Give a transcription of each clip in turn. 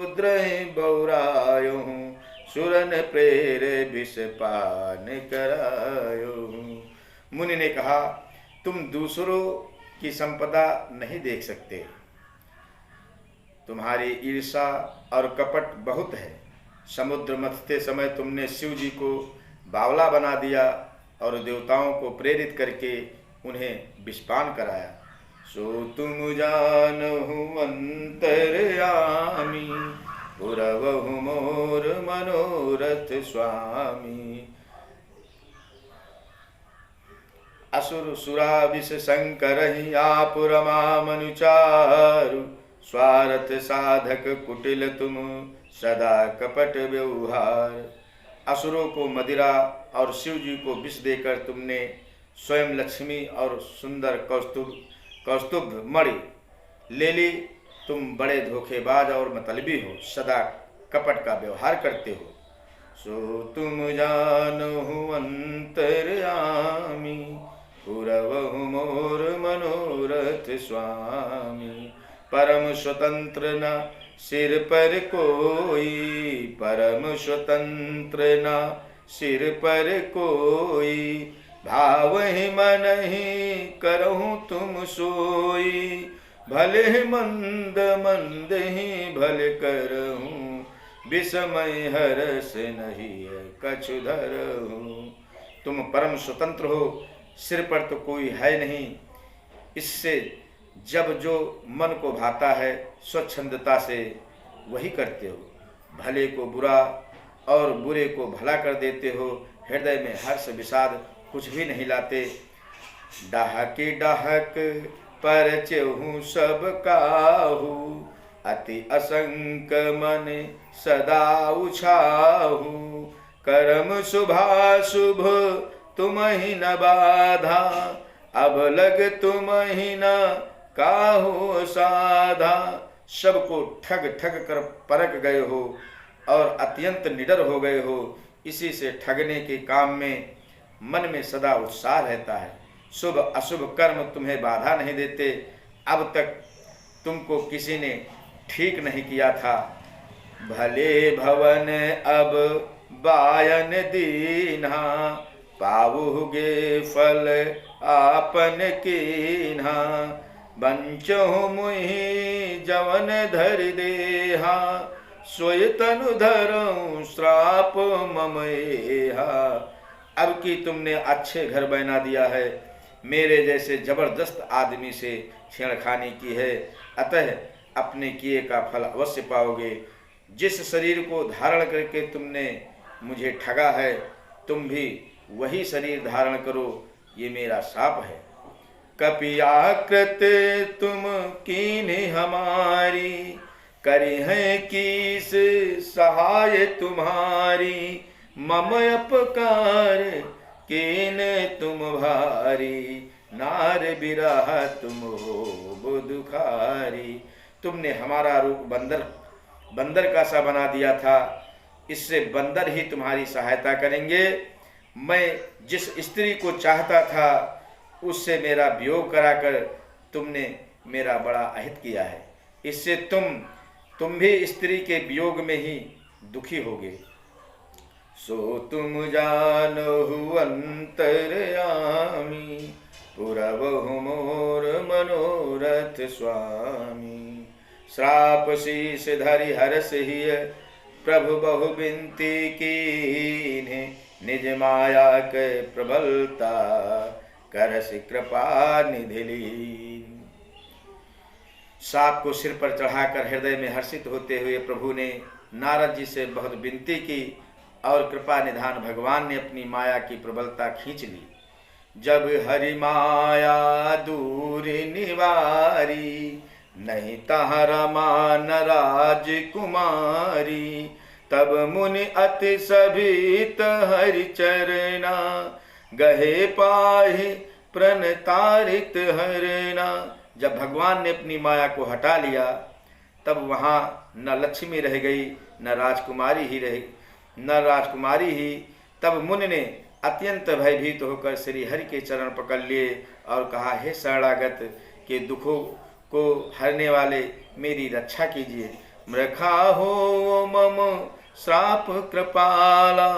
रुद्र बौरायो सुरन प्रेर विष पान करायो। मुनि ने कहा, तुम दूसरों की संपदा नहीं देख सकते, तुम्हारी ईर्षा और कपट बहुत है। समुद्र मथते समय तुमने शिव जी को बावला बना दिया और देवताओं को प्रेरित करके उन्हें विषपान कराया। सो तुम जानहु अंतर्यामी, पुरवहु मोर मनोरथ स्वामी। असुर सुरा विष शंकर आपुरमा मनुचारु, स्वार्थ साधक कुटिल तुम सदा कपट व्यवहार। असुरों को मदिरा और शिव जी को विष देकर तुमने स्वयं लक्ष्मी और सुंदर कौस्तुभ मणि ले ली। तुम बड़े धोखेबाज और मतलबी हो, सदा कपट का व्यवहार करते हो। सो तुम जानहु अंतर्यामी, पुरवहु मोर मनोरथ स्वामी। परम स्वतंत्र न सिर पर कोई, परम स्वतंत्र न सिर पर कोई। भाव ही मन ही करहु तुम सोई, भले मंद मंद ही भले करहूँ। विषमय हरस नहीं कछु धरहूँ। तुम परम स्वतंत्र हो, सिर पर तो कोई है नहीं। इससे जब जो मन को भाता है स्वच्छंदता से वही करते हो। भले को बुरा और बुरे को भला कर देते हो। हृदय में हर्ष विषाद कुछ भी नहीं लाते। डाहकी डाहक पर चेहू सब काहू, अति असंक मन सदा उछाहू। कर्म शुभाशुभ तुम ही न बाधा, अब लग तुम ही न काहू साधा। सबको ठग ठग कर परख गए हो और अत्यंत निडर हो गए हो। इसी से ठगने के काम में मन में सदा उत्साह रहता है। शुभ अशुभ कर्म तुम्हें बाधा नहीं देते। अब तक तुमको किसी ने ठीक नहीं किया था। भले भवन अब बायन दीन्हा, पावुगे फल आपन कीन्हा। बंचहु मुहि जवन धर देहा, सोय तनु धरऊं श्राप ममएहा। अब कि तुमने अच्छे घर बना दिया है, मेरे जैसे जबरदस्त आदमी से छेड़खानी की है, अतः अपने किए का फल अवश्य पाओगे। जिस शरीर को धारण करके तुमने मुझे ठगा है, तुम भी वही शरीर धारण करो, ये मेरा शाप है। कपियाकृत तुम कीन्ही हमारी, करी है किस सहाय तुम्हारी। मम अपकार कीन तुम भारी, नार बिरह तुम हो बुदुखारी। तुमने हमारा रूप बंदर का सा बना दिया था, इससे बंदर ही तुम्हारी सहायता करेंगे। मैं जिस स्त्री को चाहता था उससे मेरा वियोग कराकर तुमने मेरा बड़ा अहित किया है। इससे तुम भी स्त्री के वियोग में ही दुखी होगे। सो तुम जानहु अंतर्यामी, पुरवहु मोर मनोरथ स्वामी। श्राप शीश धरि हरस हिय, प्रभु बहु बिनती कीन्हे। निज माया के प्रबलता, करस कृपा निधि लीन। सांप को सिर पर चढ़ाकर हृदय में हर्षित होते हुए प्रभु ने नारद जी से बहुत विनती की और कृपा निधान भगवान ने अपनी माया की प्रबलता खींच ली। जब हरि माया दूर निवारी, नहीं तहरा मान राजकुमारी। तब मुनि अति सभीत हरि चरना, गहे पाहि प्रणतारित हरना। जब भगवान ने अपनी माया को हटा लिया तब वहाँ न लक्ष्मी रह गई न राजकुमारी ही। तब मुनि ने अत्यंत भयभीत होकर श्री हरि के चरण पकड़ लिए और कहा, हे शरणागत के दुखों को हरने वाले मेरी रक्षा कीजिए। मृखाहो मम श्राप कृपाला,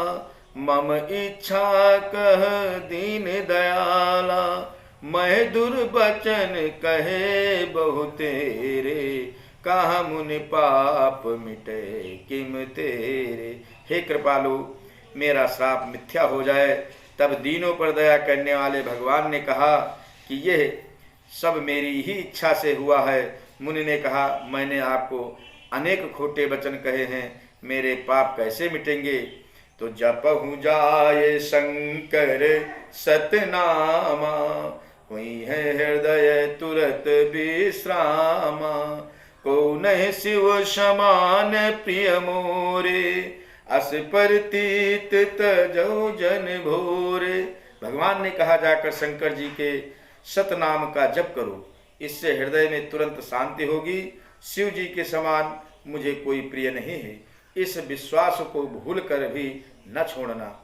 मम इच्छा कह दीन दयाला, मैं दुर्बचन कहे बहु तेरे, कहा मुनि पाप मिटे किम तेरे। हे कृपालु, मेरा श्राप मिथ्या हो जाए। तब दीनों पर दया करने वाले भगवान ने कहा कि यह सब मेरी ही इच्छा से हुआ है। मुनि ने कहा, मैंने आपको अनेक खोटे वचन कहे हैं, मेरे पाप कैसे मिटेंगे। तो जपहु जाए शंकर सतनामा, हुई है हृदय तुरत विश्रामा, को नहीं शिव समान प्रिय मोरे, अस परतीत तजो जन भोरे। भगवान ने कहा, जाकर शंकर जी के सतनाम का जप करो, इससे हृदय में तुरंत शांति होगी। शिव जी के समान मुझे कोई प्रिय नहीं है, इस विश्वास को भूल कर भी न छोड़ना।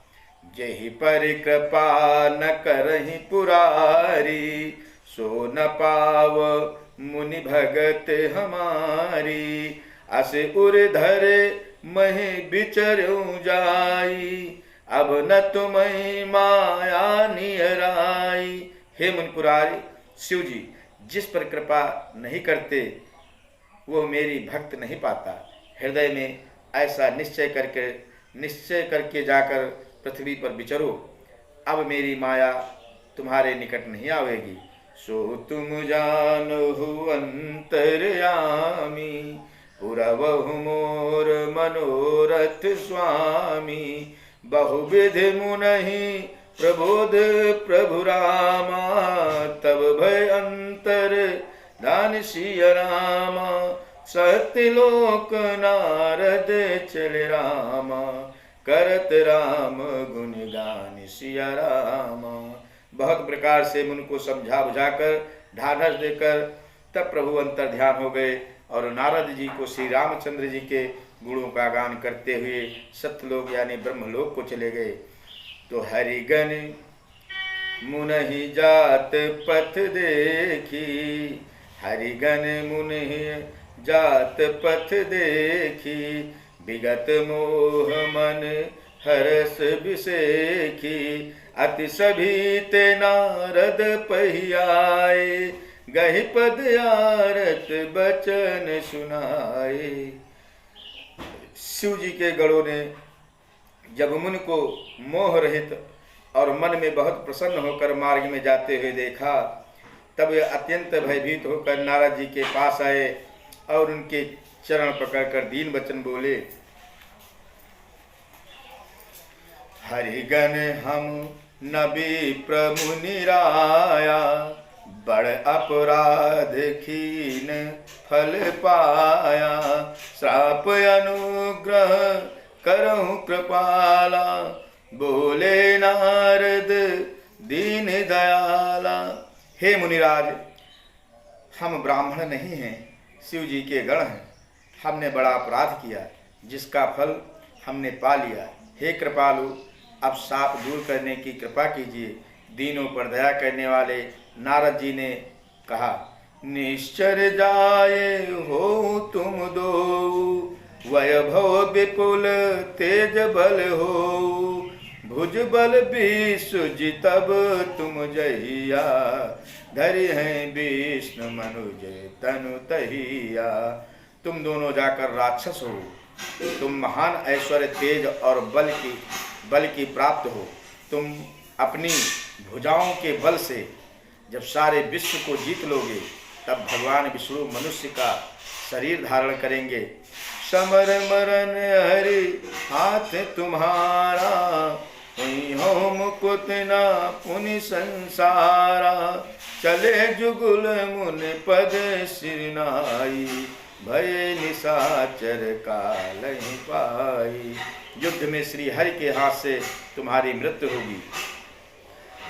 जेहि पर कृपा न करहि पुरारी, सो न पाव मुनि भगत हमारी, अस उर धरे महि बिचरऊ जाई, अब न तुम्हें माया नियराई। हे मुनिपुरारी, शिव जी जिस पर कृपा नहीं करते वो मेरी भक्त नहीं पाता। हृदय में ऐसा निश्चय करके जाकर पृथ्वी पर विचरो, अब मेरी माया तुम्हारे निकट नहीं आवेगी। सो तुम जानहु अंतर्यामी, पुरवहु मोर मनोरथ स्वामी, बहुविधि मुनहि प्रबोध प्रभु रामा, तब भय अंतर दान सिय रामा, सत्यलोक नारद चले रामा, करत राम गुण गान सिया रामा। बहुत प्रकार से मुन को समझा बुझाकर ढाढ़स देकर तब प्रभु अंतर ध्यान हो गए और नारद जी को श्री रामचंद्र जी के गुणों का गान करते हुए सत्यलोक यानी ब्रह्मलोक को चले गए। तो हरिगण मुनहि जात पथ देखी, हरिगण मुनहि जात पथ देखी, विगत मोह मन हरस बिसेखी, अति सभीत नारद पहियाए, गहि पद आरत बचन सुनाए। शिव जी के गणों ने जब मुनि को मोह रहित और मन में बहुत प्रसन्न होकर मार्ग में जाते हुए देखा, तब वे अत्यंत भयभीत होकर नारद जी के पास आए और उनके चरण पकड़कर दीन वचन बोले, हरिगण हम नबी प्रमुनि राया, बड़ अपराध खीन फल पाया, श्राप अनुग्रह करहु कृपाला, बोले नारद दीन दयाला। हे मुनिराज, हम ब्राह्मण नहीं हैं, शिव जी के गण हैं। हमने बड़ा अपराध किया जिसका फल हमने पा लिया। हे कृपालु, अब शाप दूर करने की कृपा कीजिए। दीनों पर दया करने वाले नारद जी ने कहा, निश्चर जाए हो तुम दो, वैभव विपुल तेज बल हो, भुज बल विसुजि तब तुम जहिया, धरि हैं विष्णु मनुज तनु तहिया। तुम दोनों जाकर राक्षस हो, तुम महान ऐश्वर्य तेज और बल की प्राप्त हो। तुम अपनी भुजाओं के बल से जब सारे विश्व को जीत लोगे तब भगवान विष्णु मनुष्य का शरीर धारण करेंगे। समर मरण हरि हाथ तुम्हारा, हो मुकुत ना पुनि संसारा, चले जुगुल मुन पद सिरनाई, भय निशाचर काल ही पाई। युद्ध में श्री हरि के हाथ से तुम्हारी मृत्यु होगी,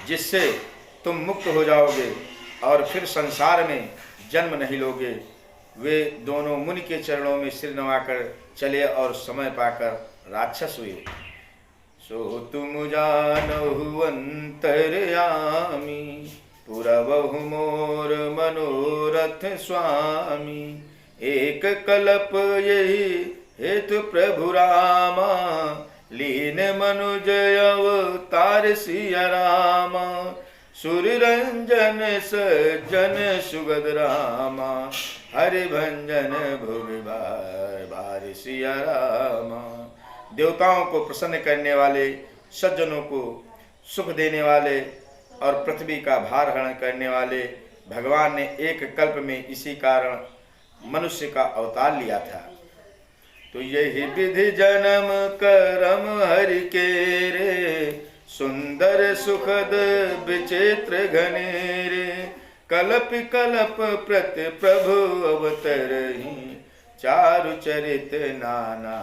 जिससे तुम मुक्त हो जाओगे और फिर संसार में जन्म नहीं लोगे। वे दोनों मुनि के चरणों में सिर नवाकर चले और समय पाकर राक्षस हुए। सो तुम जानहु अंतर्यामी, पुरवहु मोर मनोरथ स्वामी, एक कल्प यही हेतु प्रभु रामा, लीन मनुज अवतार सिया रामा। सुर रंजन सज्जन सुगद रामा, हरि भंजन भुवि बार बार सिया रामा। देवताओं को प्रसन्न करने वाले, सज्जनों को सुख देने वाले और पृथ्वी का भार हरण करने वाले भगवान ने एक कल्प में इसी कारण मनुष्य का अवतार लिया था। तो यही विधि जन्म करम हरि के रे, सुंदर सुखद विचित्र घनेरे। कलप कलप प्रति प्रभु अवतरहि, चारु चरित नाना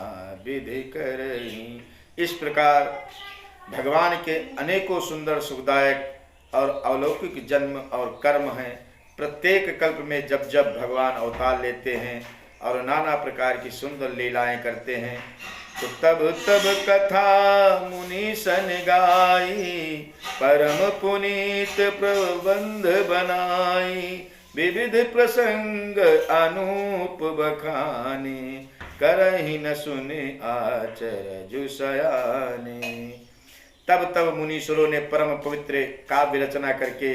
विधि करहि। इस प्रकार भगवान के अनेकों सुंदर सुखदायक और अलौकिक जन्म और कर्म हैं। प्रत्येक कल्प में जब जब भगवान अवतार लेते हैं और नाना प्रकार की सुंदर लीलाएं करते हैं, तो तब तब कथा मुनि सन गाई, परम पुनीत प्रबंध बनाई। विविध प्रसंग अनूप बखाने, करहि न सुने आचरजु सयाने। तब तब मुनीश्वरों ने परम पवित्र काव्य रचना करके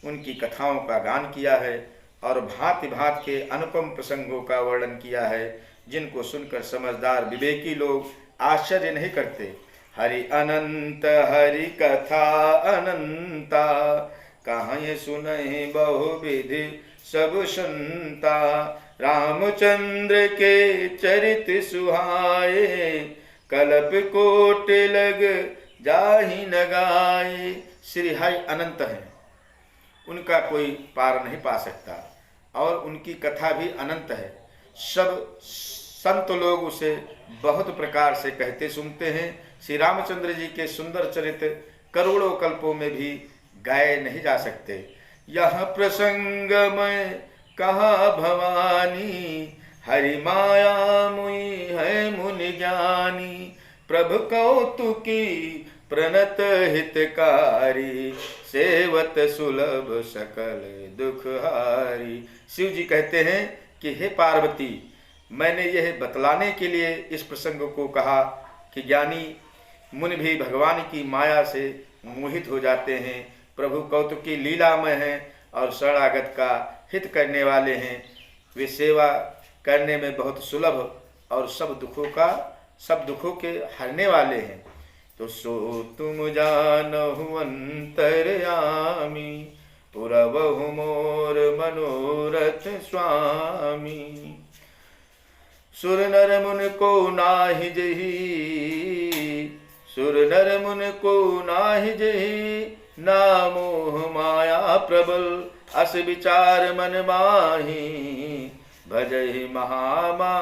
उनकी कथाओं का गान किया है और भांति भांति के अनुपम प्रसंगों का वर्णन किया है, जिनको सुनकर समझदार विवेकी लोग आश्चर्य नहीं करते। हरि अनंत हरि कथा अनंता, कहाँ सुनहि बहुविधि सब सुनता। रामचंद्र के चरित सुहाए, कल्प कोट लग जाहि न गाए। श्री हरि अनंत हैं, उनका कोई पार नहीं पा सकता और उनकी कथा भी अनंत है। सब संत लोग उसे बहुत प्रकार से कहते सुनते हैं। श्री रामचंद्र जी के सुंदर चरित्र करोड़ों कल्पों में भी गाए नहीं जा सकते। यह प्रसंग में कहा भवानी, हरि माया मुई है मुनि ज्ञानी। प्रभु कौतुकी प्रणत हितकारी, सेवत सुलभ सकल दुखहारी। शिव जी कहते हैं कि हे पार्वती, मैंने यह बतलाने के लिए इस प्रसंग को कहा कि ज्ञानी मुनि भी भगवान की माया से मोहित हो जाते हैं। प्रभु कौतुकी लीलामय हैं और शरणागत का हित करने वाले हैं। वे सेवा करने में बहुत सुलभ और सब दुखों के हरने वाले हैं। तो सो तुम जानहु अंतर्यामी, पुरवहु मोर मनोरथ स्वामी। सुर नर मुन को नाहि जही, सुर नर मुन को नाहि जही। ना मोह माया प्रबल, अस विचार मन माही। भजहि महामा